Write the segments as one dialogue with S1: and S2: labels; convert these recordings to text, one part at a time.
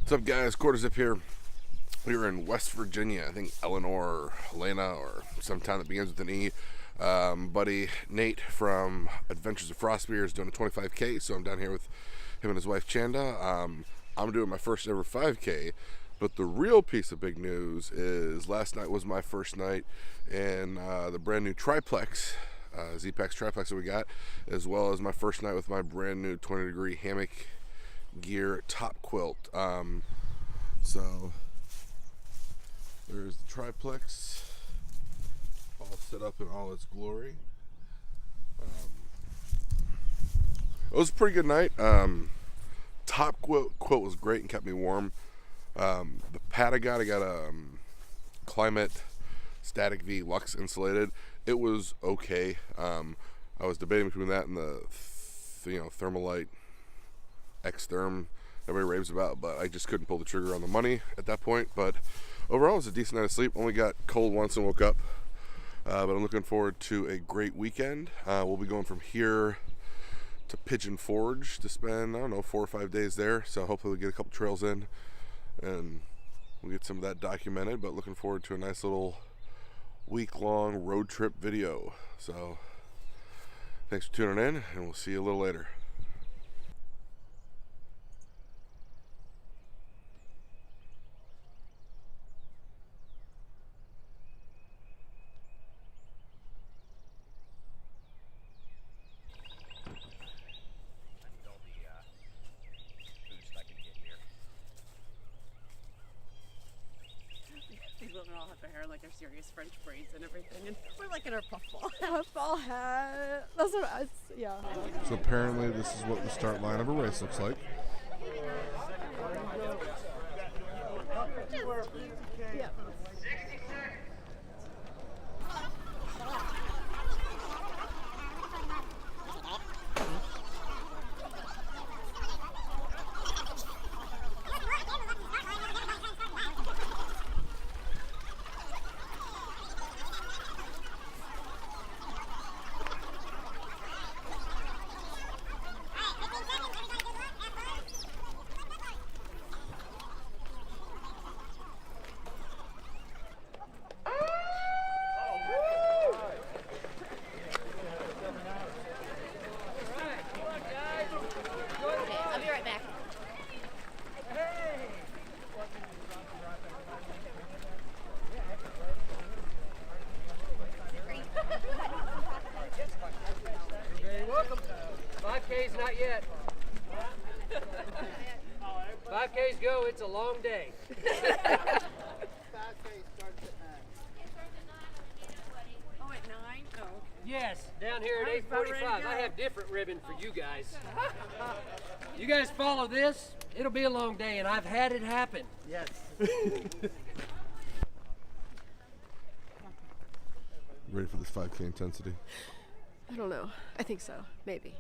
S1: What's up, guys? Quarterzip here. We're in West Virginia. I think Eleanor or Helena or some town that begins with an E. Buddy Nate from Adventures of Frostbeer is doing a 25K, so I'm down here with him and his wife Chanda. I'm doing my first ever 5K, but the real piece of big news is last night was my first night in the brand new triplex, Z-Pax triplex that we got, as well as my first night with my brand new 20-degree hammock gear top quilt. So there's the triplex all set up in all its glory. It was a pretty good night. Top quilt was great and kept me warm. The pad I got a Climate Static V Luxe insulated. It was okay. I was debating between that and the Thermalite X-Therm everybody raves about, but I just couldn't pull the trigger on the money at that point. But overall, it was a decent night of sleep. Only got cold once and woke up. But I'm looking forward to a great weekend. We'll be going from here to Pigeon Forge to spend, 4 or 5 days there. So hopefully we'll get a couple trails in and we'll get some of that documented. But looking forward to a nice little week-long road trip video. So thanks for tuning in, and we'll see you a little later.
S2: These women all have their hair like they're serious French braids and everything, and we're like in our puffball.
S3: Puffball hat. That's what I was, yeah.
S1: So apparently this is what the start line of a race looks like.
S3: Yeah.
S2: I'll be right back.
S4: Very welcome. 5K's not yet. 5K's go, it's a long day.
S3: 5K starts at 9.
S2: Oh, at 9? Oh, okay.
S4: Yes, down here at
S2: I was about ready to
S4: 8:45.
S2: go.
S4: I have different ribbon for you guys. You guys follow this, it'll be a long day, and I've had it happen.
S3: Yes.
S1: Ready for this 5K intensity?
S3: I don't know. I think so. Maybe.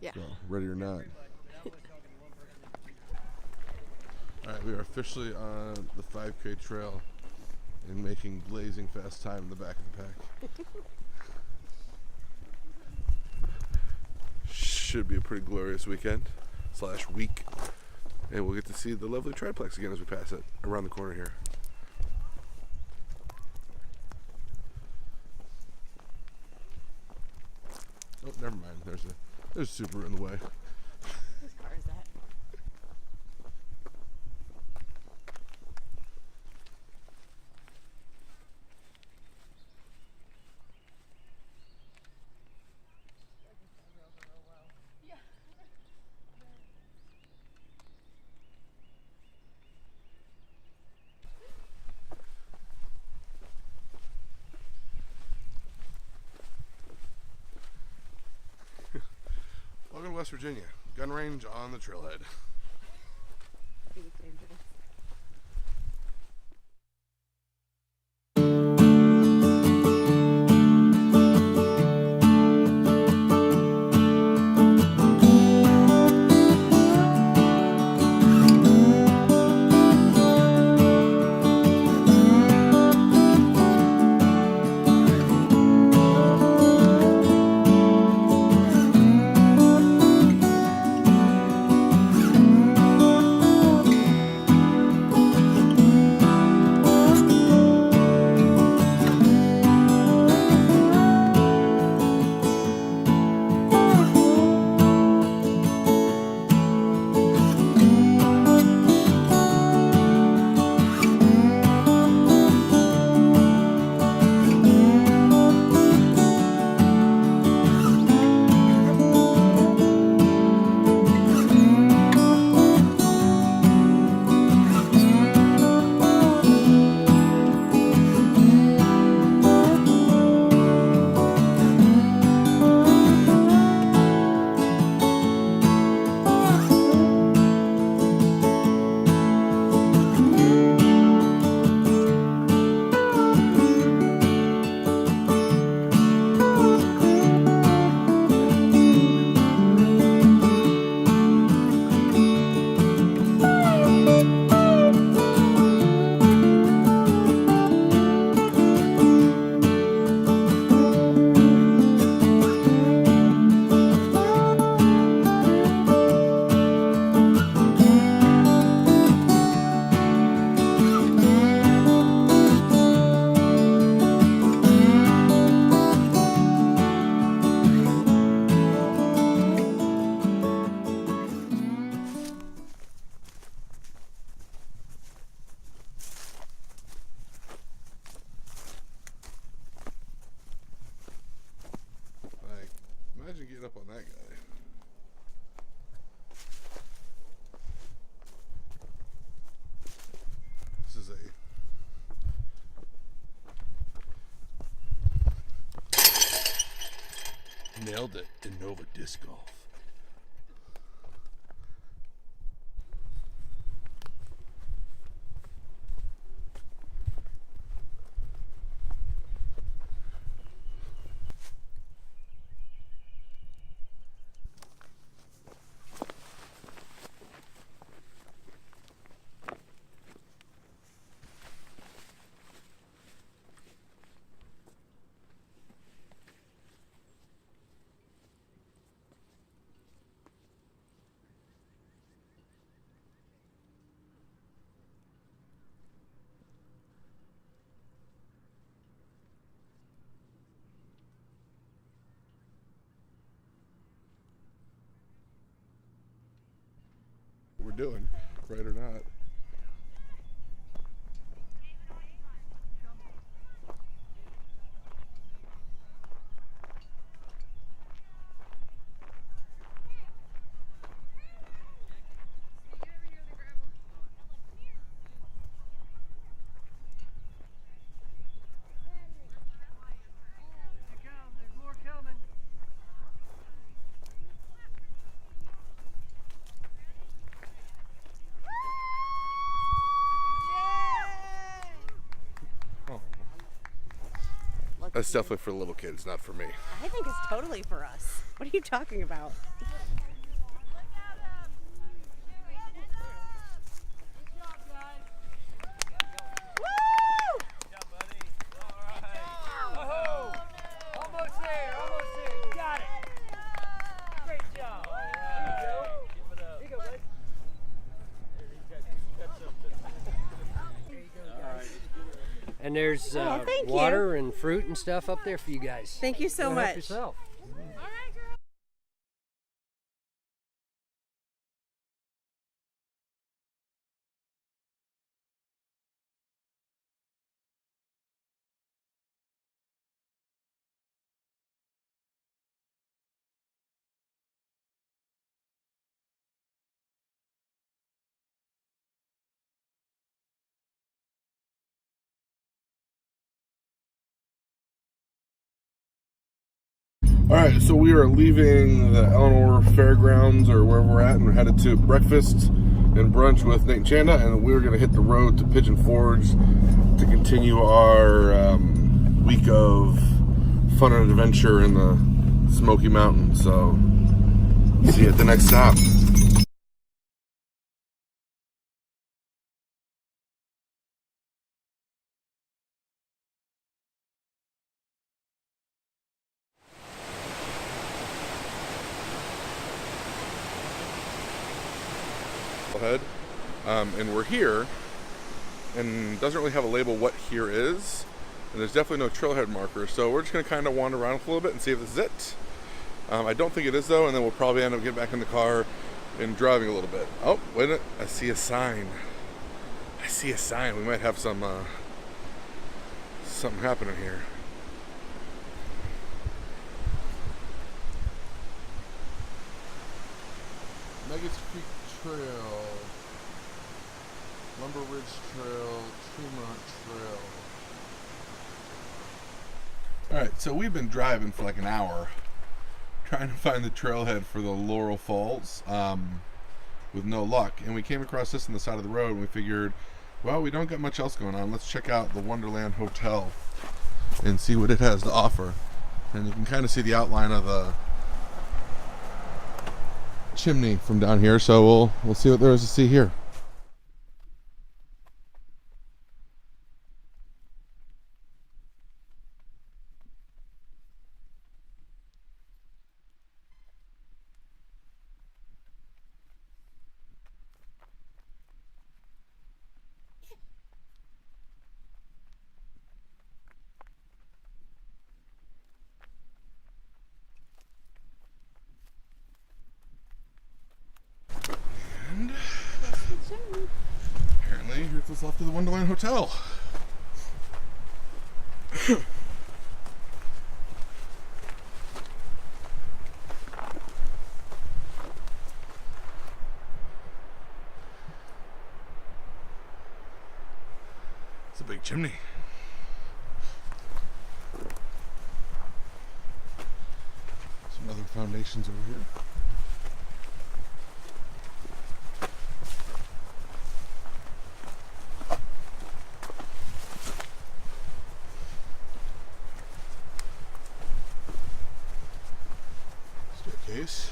S3: Yeah.
S1: So, ready or not. Alright, we are officially on the 5K trail and making blazing fast time in the back of the pack. Should be a pretty glorious weekend / week, and we'll get to see the lovely triplex again as we pass it around the corner here. Oh, never mind. There's a Subaru in the way.
S2: Whose car is that?
S1: Welcome to West Virginia. Gun range on the trailhead.
S2: It was dangerous.
S1: Nailed it in Nova Disc Golf. We're doing, right or not.
S4: There's more coming.
S1: That's definitely for little kids, not for me.
S2: I think it's totally for us. What are you talking about?
S4: Almost there, almost there. You got it. Great job. There you go. Here you go, bud. And there's
S2: thank
S4: water and fruit and stuff up there for you guys.
S2: Thank you so
S4: Go help
S2: much.
S4: yourself.
S1: All right, so we are leaving the Eleanor Fairgrounds or wherever we're at, and we're headed to breakfast and brunch with Nate and Chanda, and we're going to hit the road to Pigeon Forge to continue our week of fun and adventure in the Smoky Mountains. So, see you at the next stop. Ahead, and we're here, and doesn't really have a label what here is, and there's definitely no trailhead marker, so we're just going to kind of wander around a little bit and see if this is it. I don't think it is though, and then we'll probably end up getting back in the car and driving a little bit. Oh, wait a minute, I see a sign. I see a sign. We might have some something happening here. Nuggets Creek Trail, Lumber Ridge Trail, Tremont Trail. Alright, so we've been driving for like an hour trying to find the trailhead for the Laurel Falls with no luck. And we came across this on the side of the road and we figured, well, we don't got much else going on. Let's check out the Wonderland Hotel and see what it has to offer. And you can kind of see the outline of the chimney from down here, so we'll see what there is to see here. Apparently, here's what's left of the Wonderland Hotel. It's a big chimney. Some
S5: foundations over here. Staircase.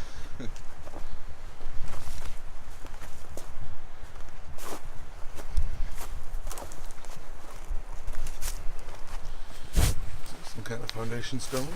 S5: Some kind of foundation stone.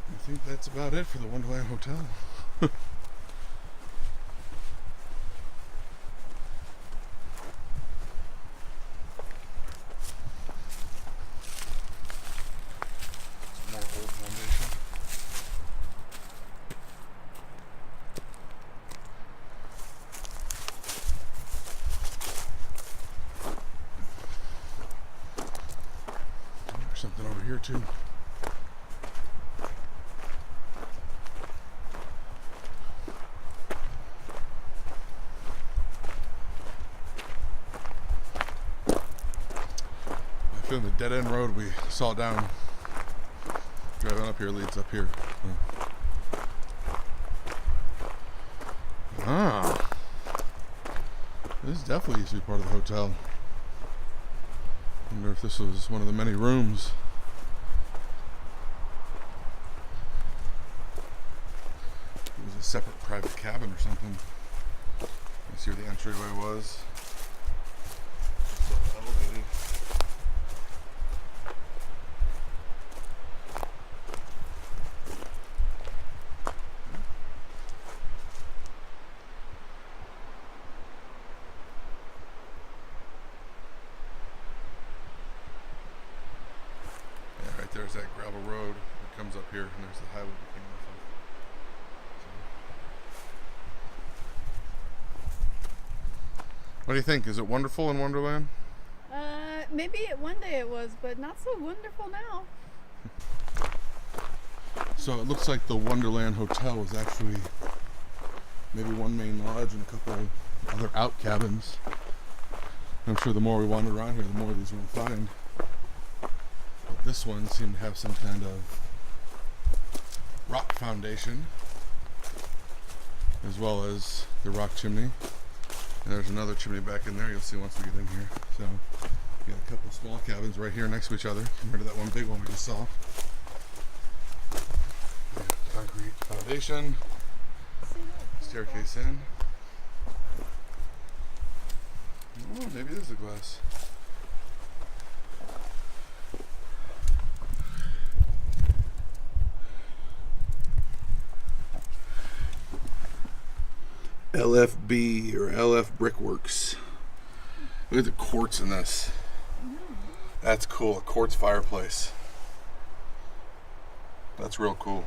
S5: I think that's about it for the Wonderland Hotel. Some more old foundation. There's something over here too. Feeling the dead end road we saw down driving up here leads up here. Ah, this definitely used to be part of the hotel. Wonder if this was one of the many rooms. It was a separate private cabin or something. You see where the entryway was. It's all elevated. There's that gravel road that comes up here, and there's the highway we came off of. What do you think? Is it wonderful in Wonderland?
S2: Maybe one day it was, but not so wonderful now.
S5: So it looks like the Wonderland Hotel is actually maybe one main lodge and a couple other out cabins. I'm sure the more we wander around here, the more of these we'll find. This one seemed to have some kind of rock foundation, as well as the rock chimney. And there's another chimney back in there, you'll see once we get in here. So you got a couple small cabins right here next to each other compared to that one big one we just saw. Concrete foundation, staircase in. Oh, maybe it is the glass. LFB or LF Brickworks. Look at the quartz in this. That's cool. A quartz fireplace. That's real cool.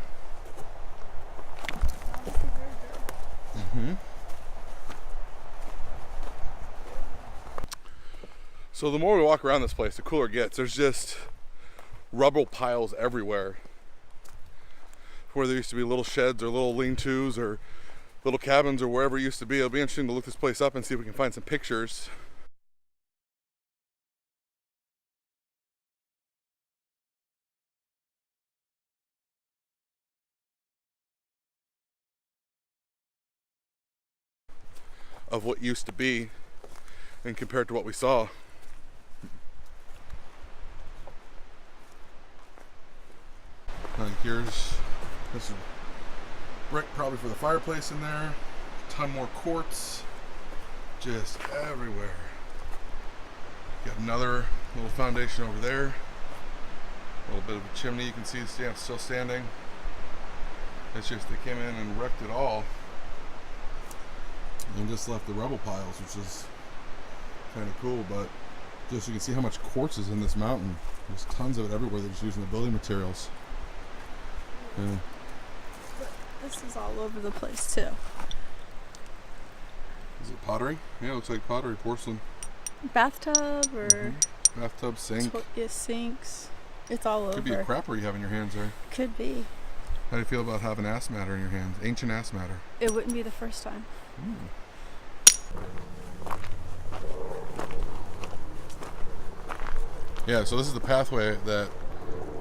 S5: So the more we walk around this place, the cooler it gets. There's just rubble piles everywhere. Where there used to be little sheds or little lean-tos or little cabins or wherever it used to be. It'll be interesting to look this place up and see if we can find some pictures. Of what used to be and compared to what we saw. Here's this brick probably for the fireplace in there. A ton more quartz just everywhere. Got another little foundation over there. A little bit of a chimney you can see still standing. It's just they came in and wrecked it all and just left the rubble piles, which is kind of cool. But just you can see how much quartz is in this mountain. There's tons of it everywhere. They're just using the building materials. Yeah.
S2: But this is all over the place too.
S5: Is it pottery? Yeah, it looks like pottery, porcelain.
S6: Bathtub or
S5: Bathtub, sink.
S6: sinks. It's all over.
S5: Could be a crapper you have in your hands there.
S6: Could be.
S5: How do you feel about having ass matter in your hands? Ancient ass matter.
S6: It wouldn't be the first time.
S5: Yeah, so this is the pathway that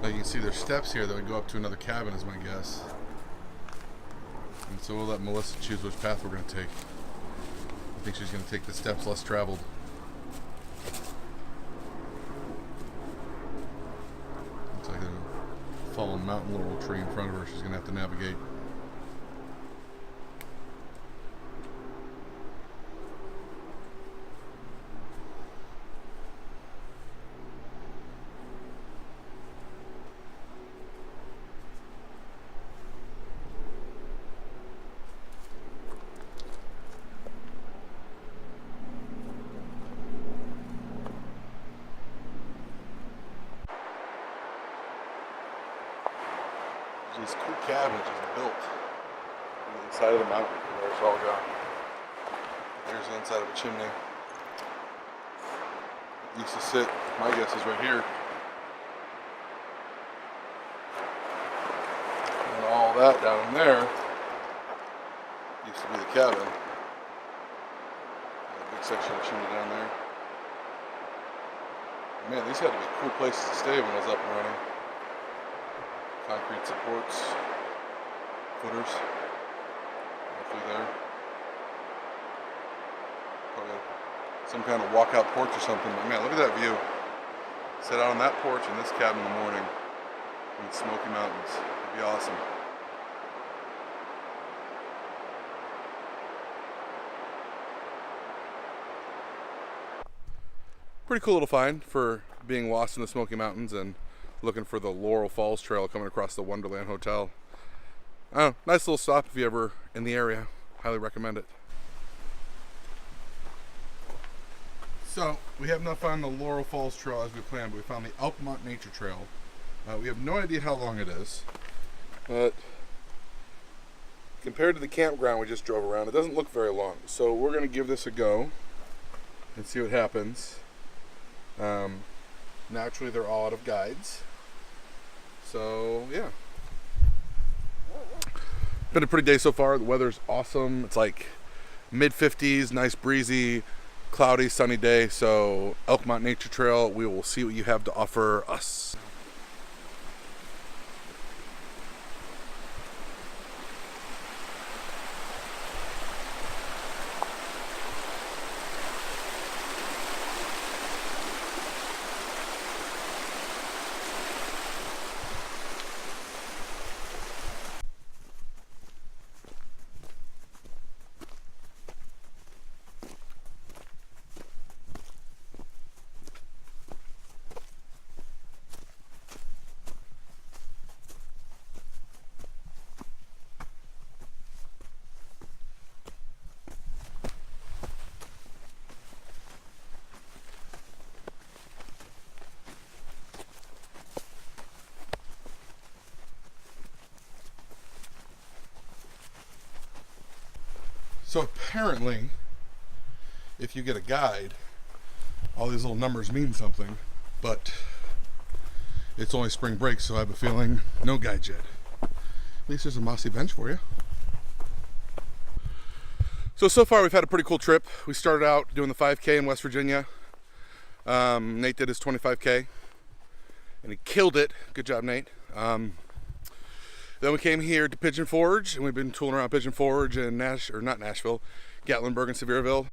S5: you can see there's steps here that would go up to another cabin is my guess. And so we'll let Melissa choose which path we're going to take. I think she's going to take the steps less traveled. Looks like a fallen mountain laurel tree in front of her she's going to have to navigate. These cool cabins just built on the side of the mountain. There's all gone. There's the inside of a chimney. Used to sit, my guess is right here. And all that down there used to be the cabin. A big section of chimney down there. Man, these had to be cool places to stay when I was up and running. Concrete supports, footers, all through there. Probably some kind of walkout porch or something. But man, look at that view. Sit out on that porch in this cabin in the morning in the Smoky Mountains. It'd be awesome.
S1: Pretty cool little find for being lost in the Smoky Mountains and looking for the Laurel Falls Trail coming across the Wonderland Hotel. Oh, nice little stop if you're ever in the area. Highly recommend it.
S5: So, we have not found the Laurel Falls Trail as we planned, but we found the Alkmont Nature Trail. We have no idea how long it is, but compared to the campground we just drove around, it doesn't look very long. So we're going to give this a go and see what happens. Naturally, they're all out of guides. So, yeah. Been a pretty day so far. The weather's awesome. It's like mid-50s, nice breezy, cloudy, sunny day. So, Alkmont Nature Trail, we will see what you have to offer us. So apparently, if you get a guide, all these little numbers mean something, but it's only spring break, so I have a feeling no guide yet. At least there's a mossy bench for you. So far we've had a pretty cool trip. We started out doing the 5K in West Virginia. Nate did his 25K, and he killed it. Good job, Nate. Then we came here to Pigeon Forge, and we've been tooling around Pigeon Forge and not Nashville, Gatlinburg and Sevierville.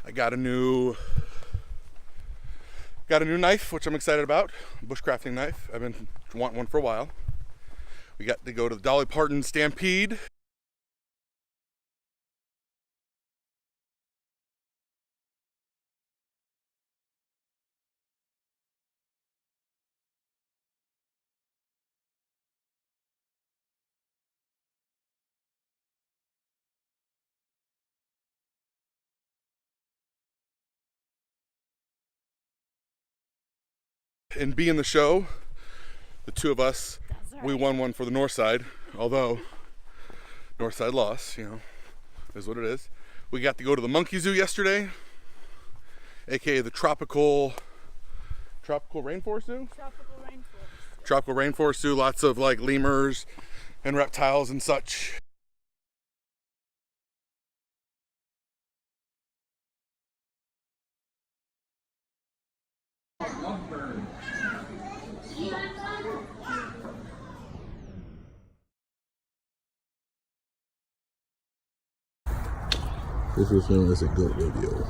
S5: I got a new knife, which I'm excited about. Bushcrafting knife. I've been wanting one for a while. We got to go to the Dolly Parton Stampede. in being the show, the two of us, we won one for the north side, although north side lost, you know, is what it is. We got to go to the monkey zoo yesterday, aka the tropical rainforest zoo?
S6: Tropical rainforest.
S5: Tropical rainforest zoo, lots of like lemurs and reptiles and such. This was known as a goat rodeo.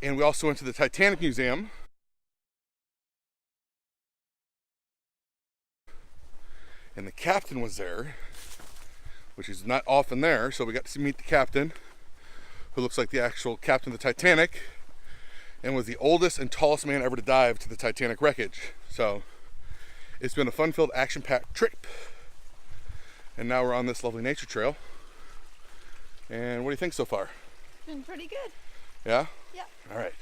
S5: And we also went to the Titanic Museum. And the captain was there, which is not often there, so we got to meet the captain, who looks like the actual captain of the Titanic, and was the oldest and tallest man ever to dive to the Titanic wreckage. So it's been a fun-filled, action-packed trip. And now we're on this lovely nature trail. And what do you think so far?
S6: Been pretty good.
S5: Yeah?
S6: Yeah.
S5: All right.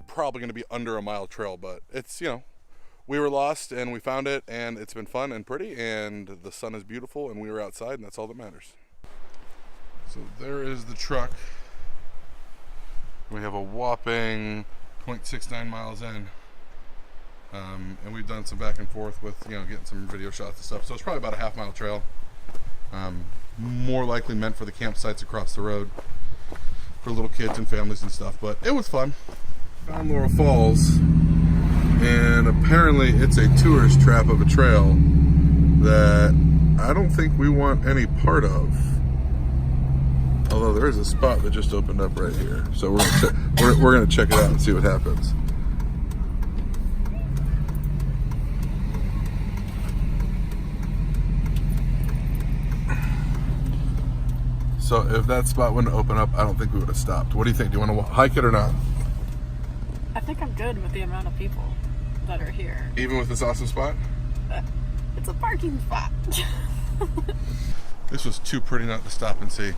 S5: Probably going to be under a mile trail, but it's, you know, we were lost and we found it, and it's been fun and pretty, and the sun is beautiful, and we were outside, and that's all that matters. So there is the truck. We have a whopping 0.69 miles in, and we've done some back and forth with, you know, getting some video shots and stuff. So it's probably about a half-mile trail, more likely meant for the campsites across the road for little kids and families and stuff, but it was fun. Found Laurel Falls, and apparently it's a tourist trap of a trail that I don't think we want any part of. Although there is a spot that just opened up right here, so we're gonna check it out and see what happens. So if that spot wouldn't open up, I don't think we would have stopped. What do you think? Do you want to hike it or not?
S6: I think I'm good with the amount of people that are here.
S5: Even with this awesome spot?
S6: It's a parking spot.
S5: This was too pretty not to stop and see.